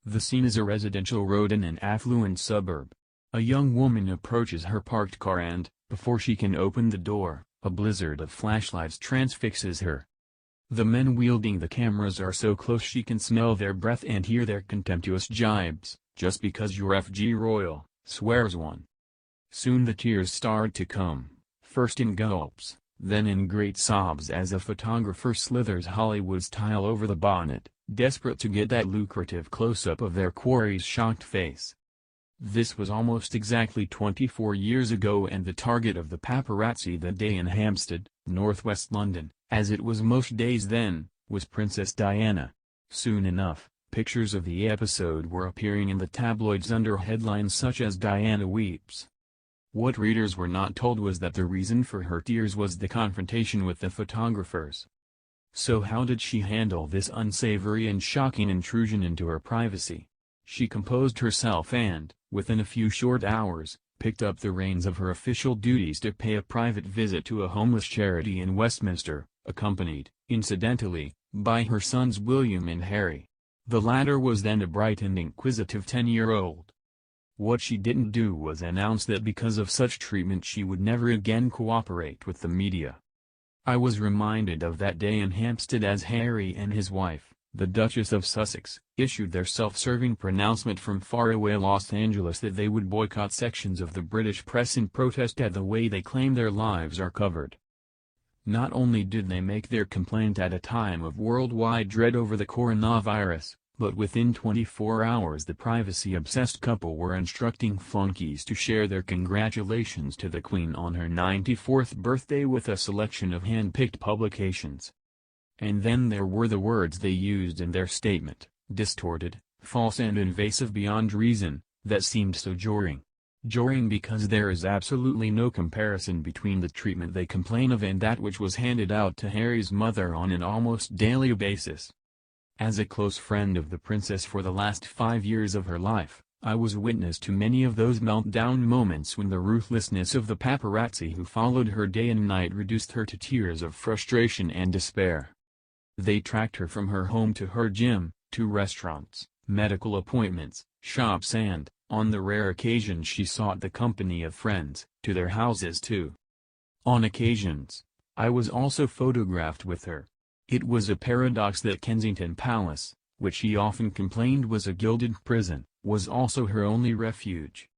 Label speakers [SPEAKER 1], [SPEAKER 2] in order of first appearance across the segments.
[SPEAKER 1] The scene is a residential road in an affluent suburb. A young woman approaches her parked car and, before she can open the door, a blizzard of flashlights transfixes her. The men wielding the cameras are so close she can smell their breath and hear their contemptuous jibes. "Just because you're FG Royal," swears one. Soon the tears start to come, first in gulps, then in great sobs as a photographer slithers Hollywood's tile over the bonnet, desperate to get that lucrative close-up of their quarry's shocked face. This was almost exactly 24 years ago and the target of the paparazzi that day in Hampstead, northwest London, as it was most days then, was Princess Diana. Soon enough, pictures of the episode were appearing in the tabloids under headlines such as "Diana Weeps." What readers were not told was that the reason for her tears was the confrontation with the photographers. So how did she handle this unsavory and shocking intrusion into her privacy? She composed herself and, within a few short hours, picked up the reins of her official duties to pay a private visit to a homeless charity in Westminster, accompanied, incidentally, by her sons William and Harry. The latter was then a bright and inquisitive 10-year-old. What she didn't do was announce that because of such treatment she would never again cooperate with the media. I was reminded of that day in Hampstead as Harry and his wife, the Duchess of Sussex, issued their self-serving pronouncement from faraway Los Angeles that they would boycott sections of the British press in protest at the way they claim their lives are covered. Not only did they make their complaint at a time of worldwide dread over the coronavirus, but within 24 hours the privacy-obsessed couple were instructing flunkies to share their congratulations to the Queen on her 94th birthday with a selection of hand-picked publications. And then there were the words they used in their statement, distorted, false and invasive beyond reason, that seemed so jarring. Jarring because there is absolutely no comparison between the treatment they complain of and that which was handed out to Harry's mother on an almost daily basis. As a close friend of the princess for the last 5 years of her life, I was witness to many of those meltdown moments when the ruthlessness of the paparazzi who followed her day and night reduced her to tears of frustration and despair. They tracked her from her home to her gym, to restaurants, medical appointments, shops and, on the rare occasions she sought the company of friends, to their houses too. On occasions, I was also photographed with her. It was a paradox that Kensington Palace, which she often complained was a gilded prison, was also her only refuge.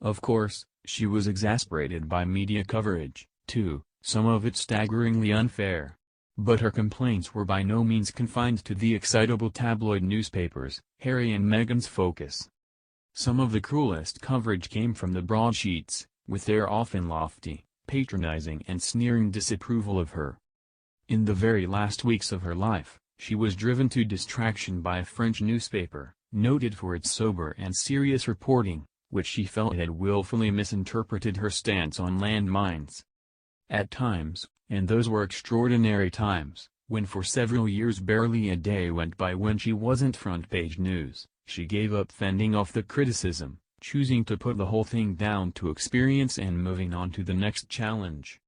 [SPEAKER 1] Of course, she was exasperated by media coverage, too, some of it staggeringly unfair. But her complaints were by no means confined to the excitable tabloid newspapers, Harry and Meghan's focus. Some of the cruelest coverage came from the broadsheets, with their often lofty, patronizing and sneering disapproval of her. In the very last weeks of her life, she was driven to distraction by a French newspaper, noted for its sober and serious reporting, which she felt had willfully misinterpreted her stance on landmines. At times, and those were extraordinary times, when for several years barely a day went by when she wasn't front-page news, she gave up fending off the criticism, choosing to put the whole thing down to experience and moving on to the next challenge.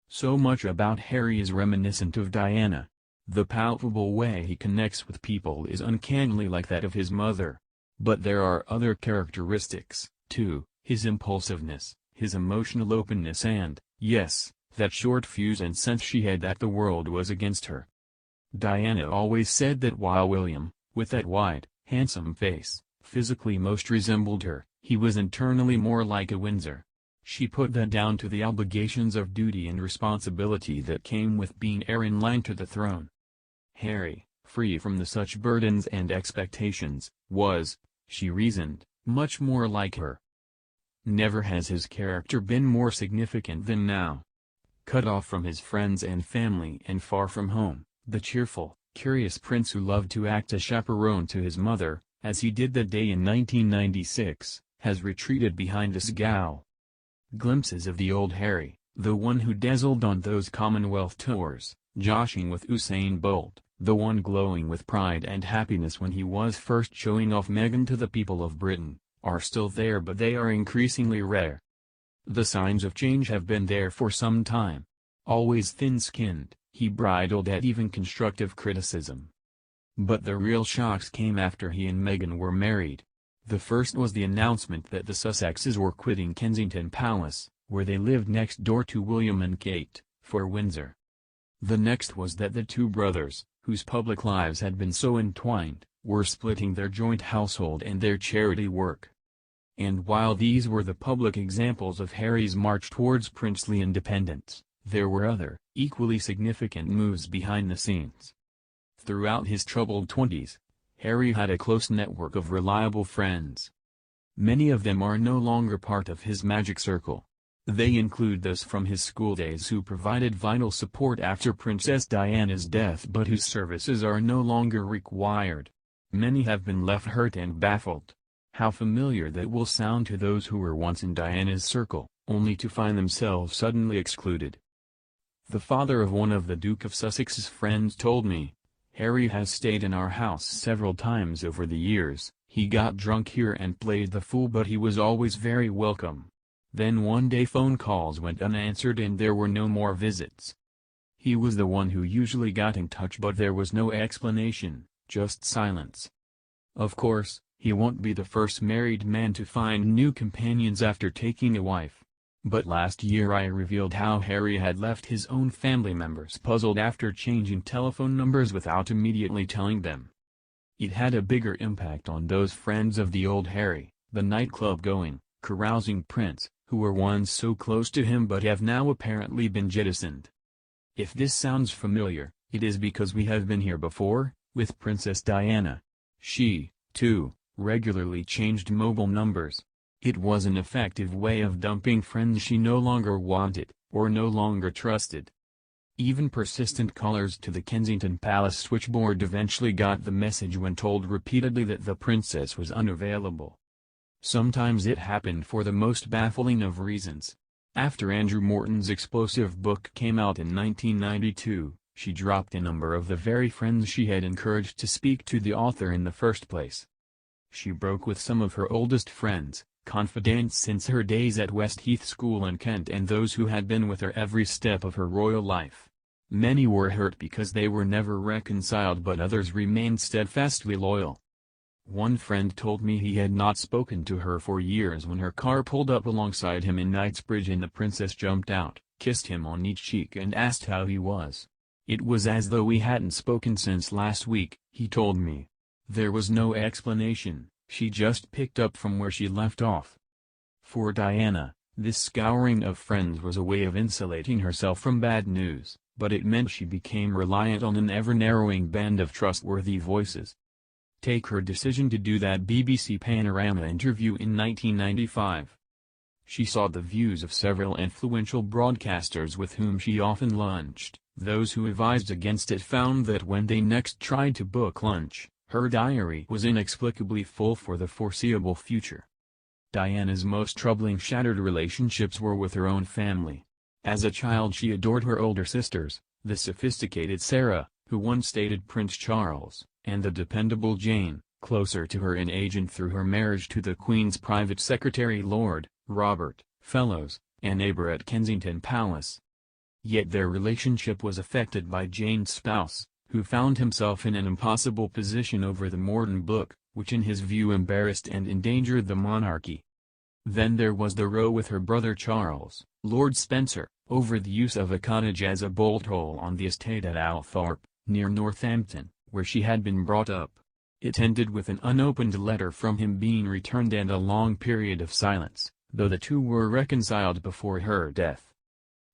[SPEAKER 1] So much about Harry is reminiscent of Diana. The palpable way he connects with people is uncannily like that of his mother. But there are other characteristics, too, his impulsiveness, his emotional openness and, yes, that short fuse and sense she had that the world was against her. Diana always said that while William, with that wide, handsome face, physically most resembled her, he was internally more like a Windsor. She put that down to the obligations of duty and responsibility that came with being heir in line to the throne. Harry, free from such burdens and expectations, was, she reasoned, much more like her. Never has his character been more significant than now. Cut off from his friends and family and far from home, the cheerful, curious prince who loved to act as chaperone to his mother, as he did that day in 1996, has retreated behind a scowl. Glimpses of the old Harry, the one who dazzled on those Commonwealth tours, joshing with Usain Bolt, the one glowing with pride and happiness when he was first showing off Meghan to the people of Britain, are still there but they are increasingly rare. The signs of change have been there for some time. Always thin-skinned, he bridled at even constructive criticism. But the real shocks came after he and Meghan were married. The first was the announcement that the Sussexes were quitting Kensington Palace, where they lived next door to William and Kate, for Windsor. The next was that the two brothers, whose public lives had been so entwined, were splitting their joint household and their charity work. And while these were the public examples of Harry's march towards princely independence, there were other, equally significant moves behind the scenes. Throughout his troubled 20s, Harry had a close network of reliable friends. Many of them are no longer part of his magic circle. They include those from his school days who provided vital support after Princess Diana's death but whose services are no longer required. Many have been left hurt and baffled. How familiar that will sound to those who were once in Diana's circle, only to find themselves suddenly excluded. The father of one of the Duke of Sussex's friends told me, "Harry has stayed in our house several times over the years. He got drunk here and played the fool, but he was always very welcome. Then one day phone calls went unanswered and there were no more visits. He was the one who usually got in touch, but there was no explanation, just silence. Of course, he won't be the first married man to find new companions after taking a wife. But last year I revealed how Harry had left his own family members puzzled after changing telephone numbers without immediately telling them. It had a bigger impact on those friends of the old Harry, the nightclub-going, carousing prince, who were once so close to him but have now apparently been jettisoned. If this sounds familiar, it is because we have been here before, with Princess Diana. She, too, regularly changed mobile numbers. It was an effective way of dumping friends she no longer wanted, or no longer trusted. Even persistent callers to the Kensington Palace switchboard eventually got the message when told repeatedly that the princess was unavailable. Sometimes it happened for the most baffling of reasons. After Andrew Morton's explosive book came out in 1992, she dropped a number of the very friends she had encouraged to speak to the author in the first place. She broke with some of her oldest friends, confidants since her days at Westheath School in Kent, and those who had been with her every step of her royal life. Many were hurt because they were never reconciled, but others remained steadfastly loyal. One friend told me he had not spoken to her for years when her car pulled up alongside him in Knightsbridge and the princess jumped out, kissed him on each cheek and asked how he was. "It was as though we hadn't spoken since last week," he told me. There was no explanation, she just picked up from where she left off. For Diana, this scouring of friends was a way of insulating herself from bad news, but it meant she became reliant on an ever-narrowing band of trustworthy voices. Take her decision to do that BBC Panorama interview in 1995. She saw the views of several influential broadcasters with whom she often lunched. Those who advised against it found that when they next tried to book lunch, her diary was inexplicably full for the foreseeable future. Diana's most troubling shattered relationships were with her own family. As a child she adored her older sisters, the sophisticated Sarah, who once dated Prince Charles, and the dependable Jane, closer to her in age and through her marriage to the Queen's private secretary Lord Robert Fellows, a neighbor at Kensington Palace. Yet their relationship was affected by Jane's spouse, who found himself in an impossible position over the Morton book, which in his view embarrassed and endangered the monarchy. Then there was the row with her brother Charles, Lord Spencer, over the use of a cottage as a bolt hole on the estate at Althorpe, near Northampton, where she had been brought up. It ended with an unopened letter from him being returned and a long period of silence, though the two were reconciled before her death.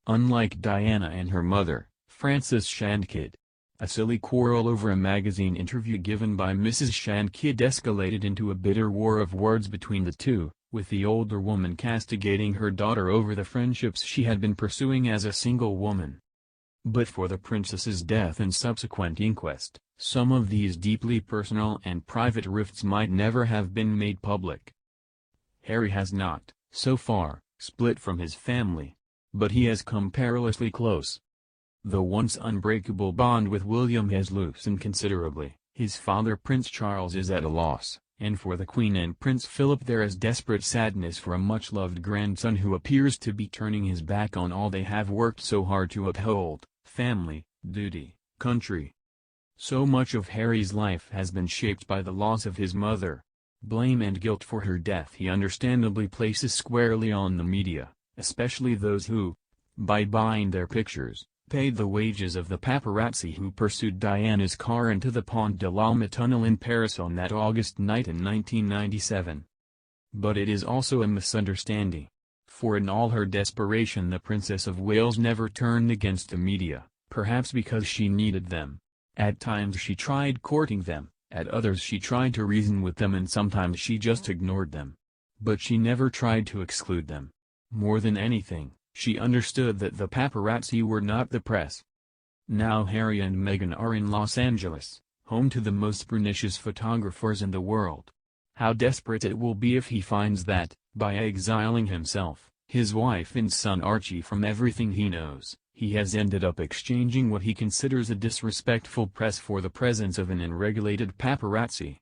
[SPEAKER 1] Unlike Diana and her mother, Frances Shandkid, a silly quarrel over a magazine interview given by Mrs. Shandkid escalated into a bitter war of words between the two, with the older woman castigating her daughter over the friendships she had been pursuing as a single woman. But for the princess's death and subsequent inquest, some of these deeply personal and private rifts might never have been made public. Harry has not, so far, split from his family. But he has come perilously close. The once unbreakable bond with William has loosened considerably. His father Prince Charles is at a loss, and for the Queen and Prince Philip there is desperate sadness for a much-loved grandson who appears to be turning his back on all they have worked so hard to uphold: family, duty, country. So much of Harry's life has been shaped by the loss of his mother. Blame and guilt for her death he understandably places squarely on the media, especially those who, by buying their pictures, paid the wages of the paparazzi who pursued Diana's car into the Pont de l'Alma tunnel in Paris on that August night in 1997. But it is also a misunderstanding. For in all her desperation the Princess of Wales never turned against the media, perhaps because she needed them. At times she tried courting them, at others she tried to reason with them, and sometimes she just ignored them. But she never tried to exclude them. More than anything, she understood that the paparazzi were not the press. Now Harry and Meghan are in Los Angeles, home to the most pernicious photographers in the world. How desperate it will be if he finds that, by exiling himself, his wife and son Archie from everything he knows, he has ended up exchanging what he considers a disrespectful press for the presence of an unregulated paparazzi.